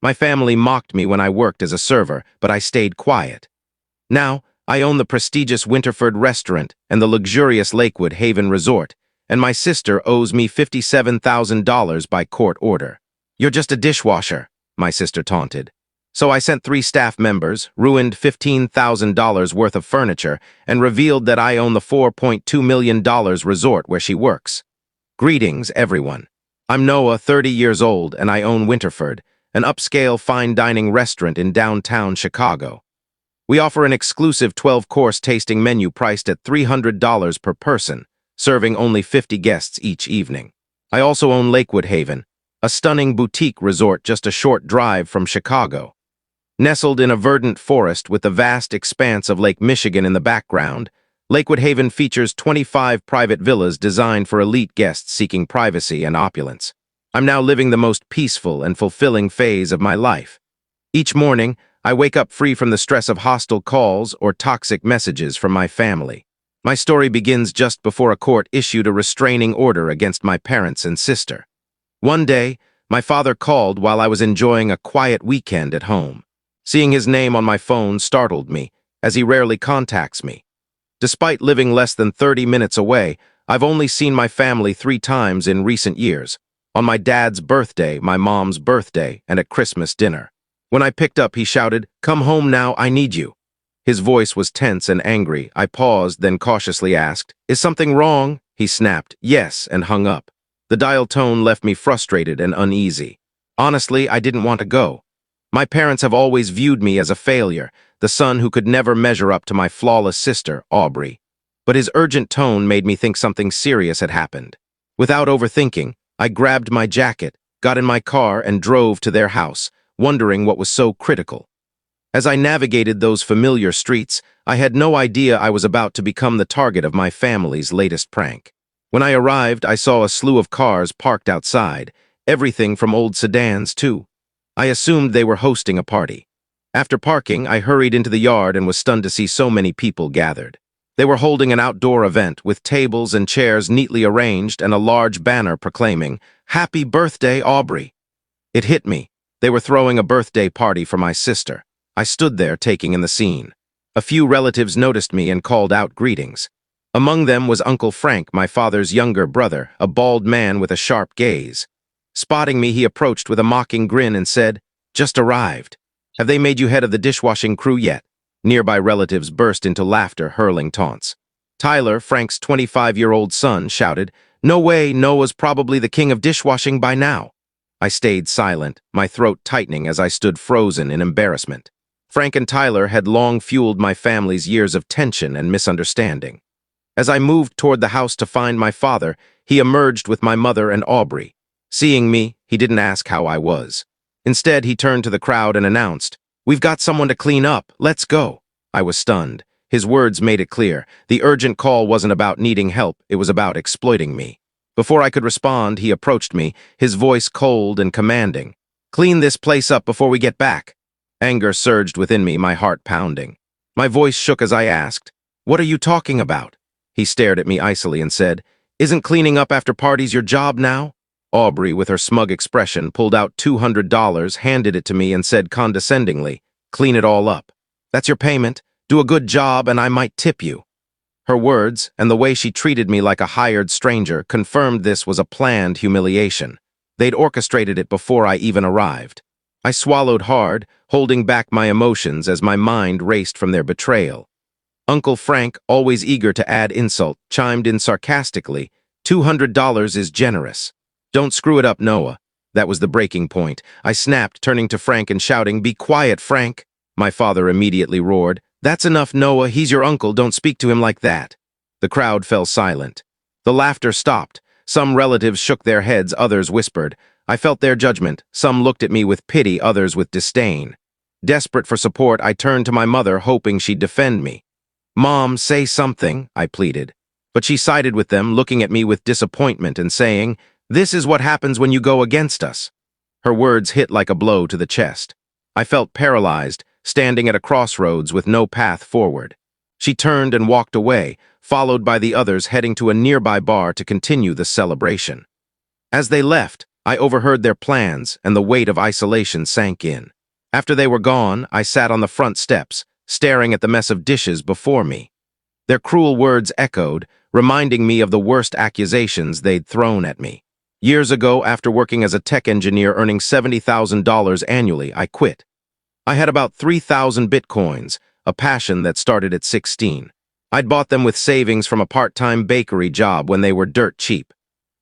My family mocked me when I worked as a server, but I stayed quiet. Now, I own the prestigious Winterford restaurant and the luxurious Lakewood Haven resort, and my sister owes me $57,000 by court order. "You're just a dishwasher," my sister taunted. So I sent 3 staff members, ruined $15,000 worth of furniture, and revealed that I own the $4.2 million resort where she works. Greetings, everyone. I'm Noah, 30 years old, and I own Winterford, an upscale fine dining restaurant in downtown Chicago. We offer an exclusive 12-course tasting menu priced at $300 per person, serving only 50 guests each evening. I also own Lakewood Haven, a stunning boutique resort just a short drive from Chicago. Nestled in a verdant forest with the vast expanse of Lake Michigan in the background, Lakewood Haven features 25 private villas designed for elite guests seeking privacy and opulence. I'm now living the most peaceful and fulfilling phase of my life. Each morning, I wake up free from the stress of hostile calls or toxic messages from my family. My story begins just before a court issued a restraining order against my parents and sister. One day, my father called while I was enjoying a quiet weekend at home. Seeing his name on my phone startled me, as he rarely contacts me. Despite living less than 30 minutes away, I've only seen my family 3 times in recent years: on my dad's birthday, my mom's birthday, and at Christmas dinner. When I picked up, he shouted, "Come home now, I need you." His voice was tense and angry. I paused, then cautiously asked, "Is something wrong?" He snapped, "Yes," and hung up. The dial tone left me frustrated and uneasy. Honestly, I didn't want to go. My parents have always viewed me as a failure, the son who could never measure up to my flawless sister, Aubrey. But his urgent tone made me think something serious had happened. Without overthinking, I grabbed my jacket, got in my car, and drove to their house, wondering what was so critical. As I navigated those familiar streets, I had no idea I was about to become the target of my family's latest prank. When I arrived, I saw a slew of cars parked outside, everything from old sedans, too. I assumed they were hosting a party. After parking, I hurried into the yard and was stunned to see so many people gathered. They were holding an outdoor event with tables and chairs neatly arranged and a large banner proclaiming, "Happy Birthday, Aubrey." It hit me. They were throwing a birthday party for my sister. I stood there taking in the scene. A few relatives noticed me and called out greetings. Among them was Uncle Frank, my father's younger brother, a bald man with a sharp gaze. Spotting me, he approached with a mocking grin and said, "Just arrived. Have they made you head of the dishwashing crew yet?" Nearby relatives burst into laughter, hurling taunts. Tyler, Frank's 25-year-old son, shouted, "No way, Noah's probably the king of dishwashing by now." I stayed silent, my throat tightening as I stood frozen in embarrassment. Frank and Tyler had long fueled my family's years of tension and misunderstanding. As I moved toward the house to find my father, he emerged with my mother and Aubrey. Seeing me, he didn't ask how I was. Instead, he turned to the crowd and announced, "We've got someone to clean up. Let's go." I was stunned. His words made it clear. The urgent call wasn't about needing help, it was about exploiting me. Before I could respond, he approached me, his voice cold and commanding. "Clean this place up before we get back." Anger surged within me, my heart pounding. My voice shook as I asked, "What are you talking about?" He stared at me icily and said, "Isn't cleaning up after parties your job now?" Aubrey, with her smug expression, pulled out $200, handed it to me, and said condescendingly, "Clean it all up. That's your payment. Do a good job and I might tip you." Her words, and the way she treated me like a hired stranger, confirmed this was a planned humiliation. They'd orchestrated it before I even arrived. I swallowed hard, holding back my emotions as my mind raced from their betrayal. Uncle Frank, always eager to add insult, chimed in sarcastically, "$200 is generous. Don't screw it up, Noah." That was the breaking point. I snapped, turning to Frank and shouting, "Be quiet, Frank." My father immediately roared, "That's enough, Noah. He's your uncle. Don't speak to him like that." The crowd fell silent. The laughter stopped. Some relatives shook their heads, others whispered. I felt their judgment. Some looked at me with pity, others with disdain. Desperate for support, I turned to my mother, hoping she'd defend me. "Mom, say something," I pleaded. But she sided with them, looking at me with disappointment and saying, "This is what happens when you go against us." Her words hit like a blow to the chest. I felt paralyzed, standing at a crossroads with no path forward. She turned and walked away, followed by the others heading to a nearby bar to continue the celebration. As they left, I overheard their plans, and the weight of isolation sank in. After they were gone, I sat on the front steps, staring at the mess of dishes before me. Their cruel words echoed, reminding me of the worst accusations they'd thrown at me. Years ago, after working as a tech engineer earning $70,000 annually, I quit. I had about 3,000 bitcoins, a passion that started at 16. I'd bought them with savings from a part-time bakery job when they were dirt cheap.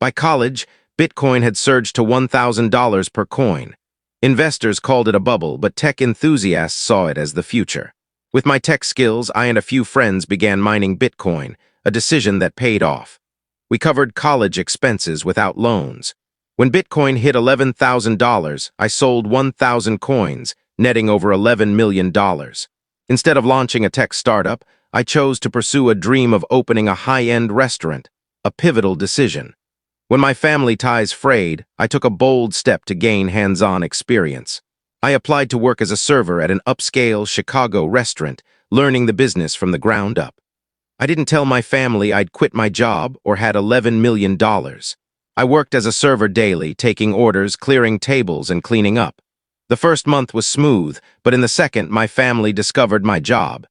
By college, Bitcoin had surged to $1,000 per coin. Investors called it a bubble, but tech enthusiasts saw it as the future. With my tech skills, I and a few friends began mining Bitcoin, a decision that paid off. We covered college expenses without loans. When Bitcoin hit $11,000, I sold 1,000 coins, netting over $11 million. Instead of launching a tech startup, I chose to pursue a dream of opening a high-end restaurant, a pivotal decision. When my family ties frayed, I took a bold step to gain hands-on experience. I applied to work as a server at an upscale Chicago restaurant, learning the business from the ground up. I didn't tell my family I'd quit my job or had $11 million. I worked as a server daily, taking orders, clearing tables, and cleaning up. The first month was smooth, but in the second, my family discovered my job.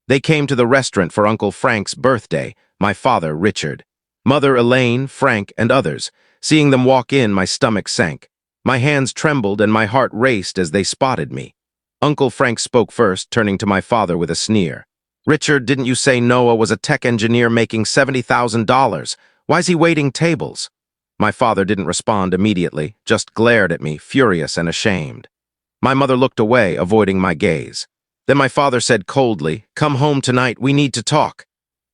They came to the restaurant for Uncle Frank's birthday, my father, Richard, Mother Elaine, Frank, and others. Seeing them walk in, my stomach sank. My hands trembled and my heart raced as they spotted me. Uncle Frank spoke first, turning to my father with a sneer. "Richard, didn't you say Noah was a tech engineer making $70,000? Why's he waiting tables?" My father didn't respond immediately, just glared at me, furious and ashamed. My mother looked away, avoiding my gaze. Then my father said coldly, "Come home tonight, we need to talk."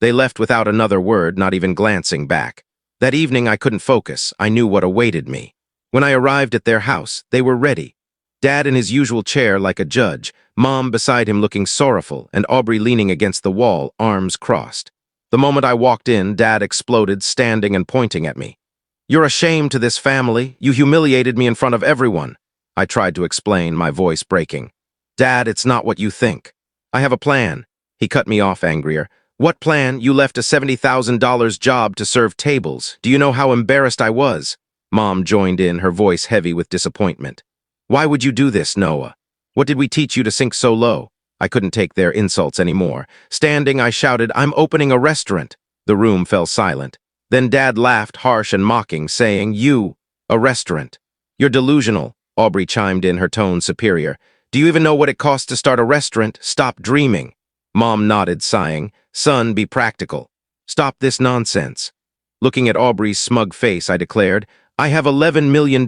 They left without another word, not even glancing back. That evening I couldn't focus. I knew what awaited me. When I arrived at their house, they were ready. Dad in his usual chair like a judge, Mom beside him looking sorrowful, and Aubrey leaning against the wall, arms crossed. The moment I walked in, Dad exploded, standing and pointing at me. "You're a shame to this family. You humiliated me in front of everyone." I tried to explain, my voice breaking. "Dad, it's not what you think. I have a plan." He cut me off angrier. "What plan? You left a $70,000 job to serve tables. Do you know how embarrassed I was?" Mom joined in, her voice heavy with disappointment. "Why would you do this, Noah? What did we teach you to sink so low?" I couldn't take their insults anymore. Standing, I shouted, "I'm opening a restaurant." The room fell silent. Then Dad laughed, harsh and mocking, saying, "You, a restaurant. You're delusional." Aubrey chimed in, her tone superior. "Do you even know what it costs to start a restaurant? Stop dreaming." Mom nodded, sighing. "Son, be practical. Stop this nonsense." Looking at Aubrey's smug face, I declared, "I have $11 million.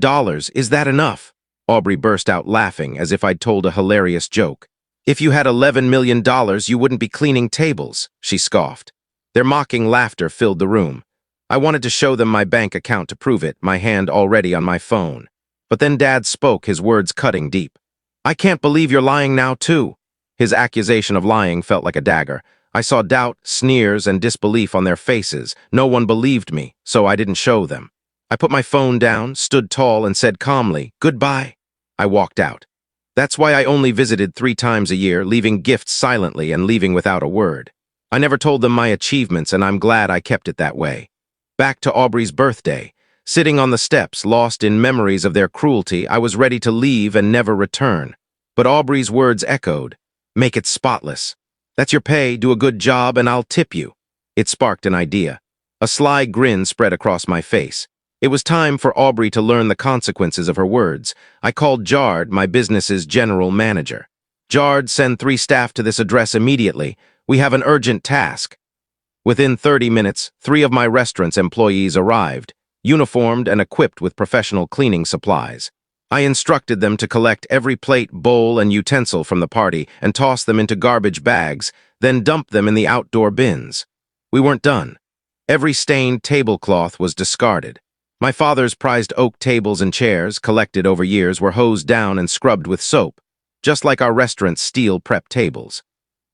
Is that enough?" Aubrey burst out laughing, as if I'd told a hilarious joke. "If you had $11 million, you wouldn't be cleaning tables," she scoffed. Their mocking laughter filled the room. I wanted to show them my bank account to prove it, my hand already on my phone. But then Dad spoke, his words cutting deep. "I can't believe you're lying now, too." His accusation of lying felt like a dagger. I saw doubt, sneers, and disbelief on their faces. No one believed me, so I didn't show them. I put my phone down, stood tall, and said calmly, "Goodbye." I walked out. That's why I only visited 3 times a year, leaving gifts silently and leaving without a word. I never told them my achievements, and I'm glad I kept it that way. Back to Aubrey's birthday. Sitting on the steps, lost in memories of their cruelty, I was ready to leave and never return. But Aubrey's words echoed, "Make it spotless. That's your pay, do a good job, and I'll tip you." It sparked an idea. A sly grin spread across my face. It was time for Aubrey to learn the consequences of her words. I called Jard, my business's general manager. "Jard, send 3 staff to this address immediately. We have an urgent task." Within 30 minutes, 3 of my restaurant's employees arrived, uniformed and equipped with professional cleaning supplies. I instructed them to collect every plate, bowl, and utensil from the party and toss them into garbage bags, then dump them in the outdoor bins. We weren't done. Every stained tablecloth was discarded. My father's prized oak tables and chairs, collected over years, were hosed down and scrubbed with soap, just like our restaurant's steel prep tables.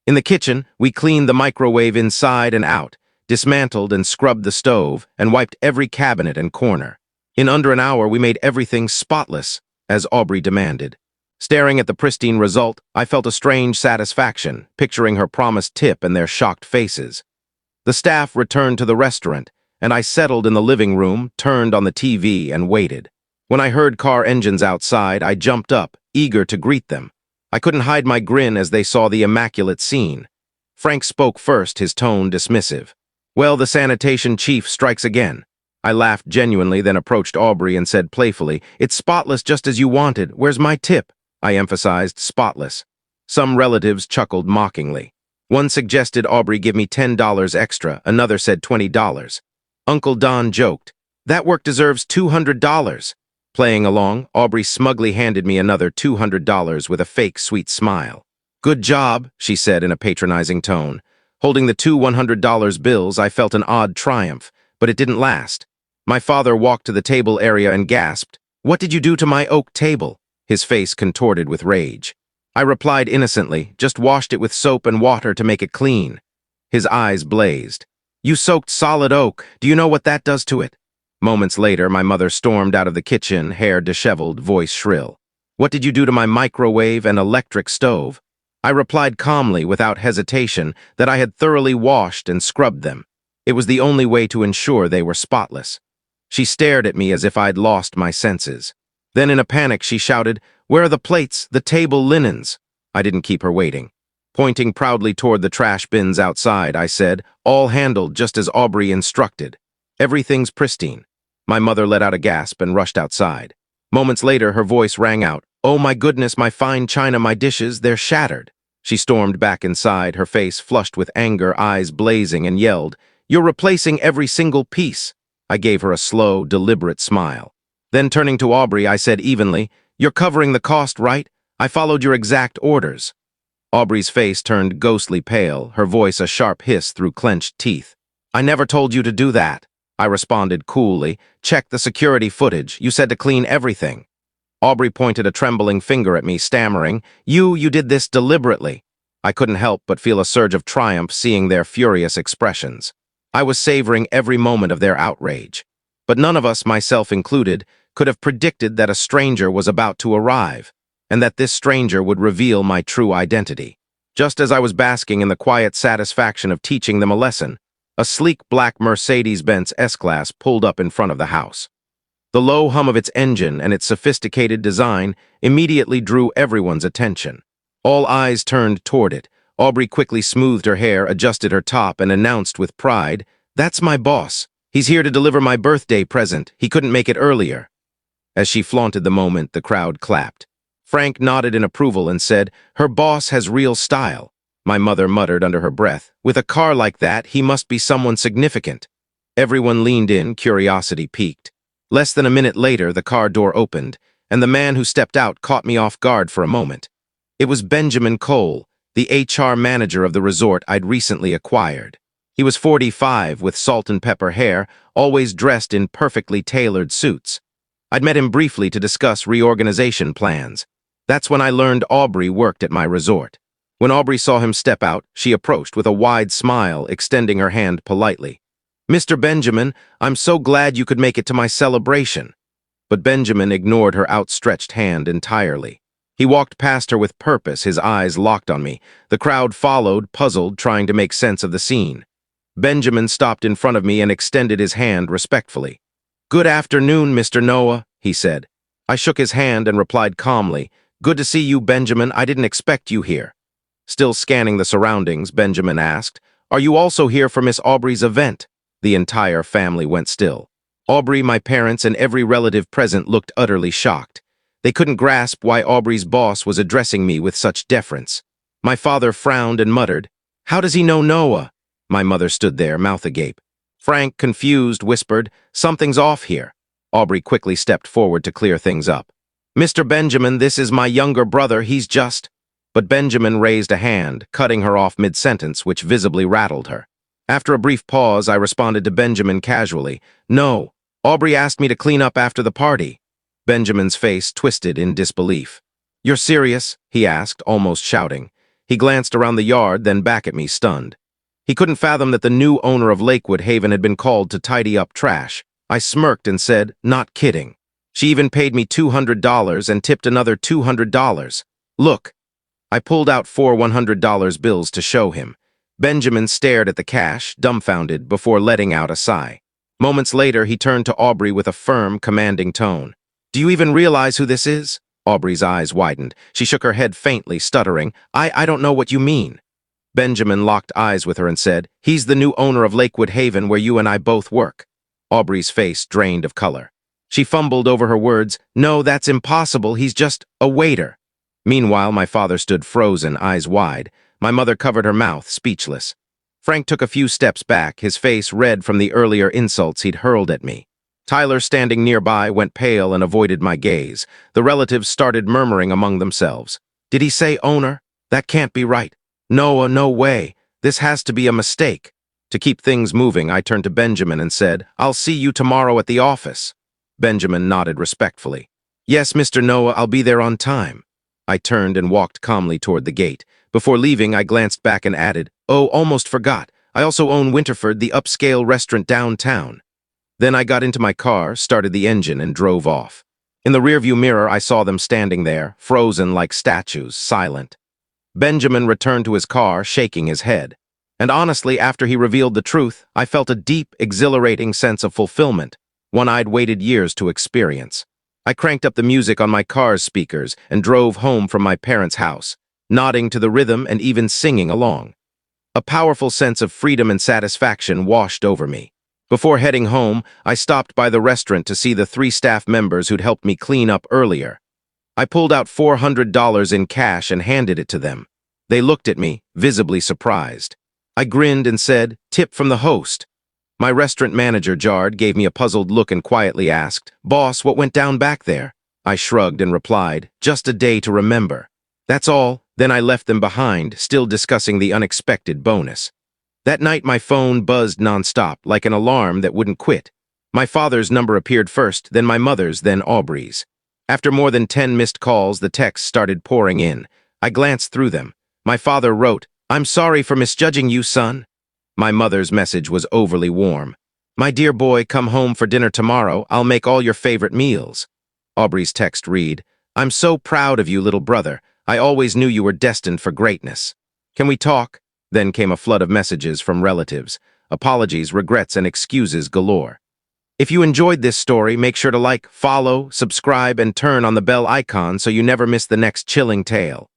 In the kitchen, we cleaned the microwave inside and out, dismantled and scrubbed the stove, and wiped every cabinet and corner. In under an hour, we made everything spotless, as Aubrey demanded. Staring at the pristine result, I felt a strange satisfaction, picturing her promised tip and their shocked faces. The staff returned to the restaurant, and I settled in the living room, turned on the TV, and waited. When I heard car engines outside, I jumped up, eager to greet them. I couldn't hide my grin as they saw the immaculate scene. Frank spoke first, his tone dismissive. "Well, the sanitation chief strikes again." I laughed genuinely, then approached Aubrey and said playfully, "It's spotless just as you wanted. Where's my tip?" I emphasized spotless. Some relatives chuckled mockingly. One suggested Aubrey give me $10 extra, another said $20. Uncle Don joked, "That work deserves $200. Playing along, Aubrey smugly handed me another $200 with a fake sweet smile. "Good job," she said in a patronizing tone. Holding the two $100 bills, I felt an odd triumph, but it didn't last. My father walked to the table area and gasped, "What did you do to my oak table?" His face contorted with rage. I replied innocently, "Just washed it with soap and water to make it clean." His eyes blazed. "You soaked solid oak. Do you know what that does to it?" Moments later, my mother stormed out of the kitchen, hair disheveled, voice shrill. "What did you do to my microwave and electric stove?" I replied calmly, without hesitation, that I had thoroughly washed and scrubbed them. It was the only way to ensure they were spotless. She stared at me as if I'd lost my senses. Then in a panic she shouted, "Where are the plates, the table linens?" I didn't keep her waiting. Pointing proudly toward the trash bins outside, I said, "All handled just as Aubrey instructed. Everything's pristine." My mother let out a gasp and rushed outside. Moments later, her voice rang out, "Oh my goodness, my fine china, my dishes, they're shattered." She stormed back inside, her face flushed with anger, eyes blazing, and yelled, "You're replacing every single piece." I gave her a slow, deliberate smile. Then turning to Aubrey, I said evenly, "You're covering the cost, right? I followed your exact orders." Aubrey's face turned ghostly pale, her voice a sharp hiss through clenched teeth. "I never told you to do that." I responded coolly, "Check the security footage. You said to clean everything." Aubrey pointed a trembling finger at me, stammering, You did this deliberately." I couldn't help but feel a surge of triumph seeing their furious expressions. I was savoring every moment of their outrage. But none of us, myself included, could have predicted that a stranger was about to arrive, and that this stranger would reveal my true identity. Just as I was basking in the quiet satisfaction of teaching them a lesson, a sleek black Mercedes-Benz S-Class pulled up in front of the house. The low hum of its engine and its sophisticated design immediately drew everyone's attention. All eyes turned toward it. Aubrey quickly smoothed her hair, adjusted her top, and announced with pride, "That's my boss. He's here to deliver my birthday present. He couldn't make it earlier." As she flaunted the moment, the crowd clapped. Frank nodded in approval and said, "Her boss has real style." My mother muttered under her breath, "With a car like that, he must be someone significant." Everyone leaned in, curiosity piqued. Less than a minute later, the car door opened, and the man who stepped out caught me off guard for a moment. It was Benjamin Cole, the HR manager of the resort I'd recently acquired. He was 45, with salt and pepper hair, always dressed in perfectly tailored suits. I'd met him briefly to discuss reorganization plans. That's when I learned Aubrey worked at my resort. When Aubrey saw him step out, she approached with a wide smile, extending her hand politely. "Mr. Benjamin, I'm so glad you could make it to my celebration." But Benjamin ignored her outstretched hand entirely. He walked past her with purpose, his eyes locked on me. The crowd followed, puzzled, trying to make sense of the scene. Benjamin stopped in front of me and extended his hand respectfully. "Good afternoon, Mr. Noah," he said. I shook his hand and replied calmly, "Good to see you, Benjamin. I didn't expect you here." Still scanning the surroundings, Benjamin asked, "Are you also here for Miss Aubrey's event?" The entire family went still. Aubrey, my parents, and every relative present looked utterly shocked. They couldn't grasp why Aubrey's boss was addressing me with such deference. My father frowned and muttered, "How does he know Noah?" My mother stood there, mouth agape. Frank, confused, whispered, "Something's off here." Aubrey quickly stepped forward to clear things up. "Mr. Benjamin, this is my younger brother. He's just—" But Benjamin raised a hand, cutting her off mid-sentence, which visibly rattled her. After a brief pause, I responded to Benjamin casually, "No, Aubrey asked me to clean up after the party." Benjamin's face twisted in disbelief. "You're serious?" he asked, almost shouting. He glanced around the yard, then back at me, stunned. He couldn't fathom that the new owner of Lakewood Haven had been called to tidy up trash. I smirked and said, "Not kidding. She even paid me $200 and tipped another $200. Look." I pulled out 4 $100 bills to show him. Benjamin stared at the cash, dumbfounded, before letting out a sigh. Moments later, he turned to Aubrey with a firm, commanding tone. Do you even realize who this is? Aubrey's eyes widened. She shook her head faintly, stuttering. I don't know what you mean. Benjamin locked eyes with her and said, He's the new owner of Lakewood Haven where you and I both work. Aubrey's face drained of color. She fumbled over her words. No, that's impossible. He's just a waiter. Meanwhile, my father stood frozen, eyes wide. My mother covered her mouth, speechless. Frank took a few steps back, his face red from the earlier insults he'd hurled at me. Tyler, standing nearby, went pale and avoided my gaze. The relatives started murmuring among themselves. Did he say owner? That can't be right. No, no way. This has to be a mistake. To keep things moving, I turned to Benjamin and said, I'll see you tomorrow at the office. Benjamin nodded respectfully. Yes, Mr. Noah, I'll be there on time. I turned and walked calmly toward the gate. Before leaving, I glanced back and added, Oh, almost forgot. I also own Winterford, the upscale restaurant downtown. Then I got into my car, started the engine, and drove off. In the rearview mirror, I saw them standing there, frozen like statues, silent. Benjamin returned to his car, shaking his head. And honestly, after he revealed the truth, I felt a deep, exhilarating sense of fulfillment, one I'd waited years to experience. I cranked up the music on my car's speakers and drove home from my parents' house, nodding to the rhythm and even singing along. A powerful sense of freedom and satisfaction washed over me. Before heading home, I stopped by the restaurant to see the 3 staff members who'd helped me clean up earlier. I pulled out $400 in cash and handed it to them. They looked at me, visibly surprised. I grinned and said, Tip from the host. My restaurant manager, Jard, gave me a puzzled look and quietly asked, Boss, what went down back there? I shrugged and replied, Just a day to remember. That's all. Then I left them behind, still discussing the unexpected bonus. That night my phone buzzed nonstop, like an alarm that wouldn't quit. My father's number appeared first, then my mother's, then Aubrey's. After more than 10 missed calls, the texts started pouring in. I glanced through them. My father wrote, I'm sorry for misjudging you, son. My mother's message was overly warm. My dear boy, come home for dinner tomorrow. I'll make all your favorite meals. Aubrey's text read, I'm so proud of you, little brother. I always knew you were destined for greatness. Can we talk? Then came a flood of messages from relatives. Apologies, regrets, and excuses galore. If you enjoyed this story, make sure to like, follow, subscribe, and turn on the bell icon so you never miss the next chilling tale.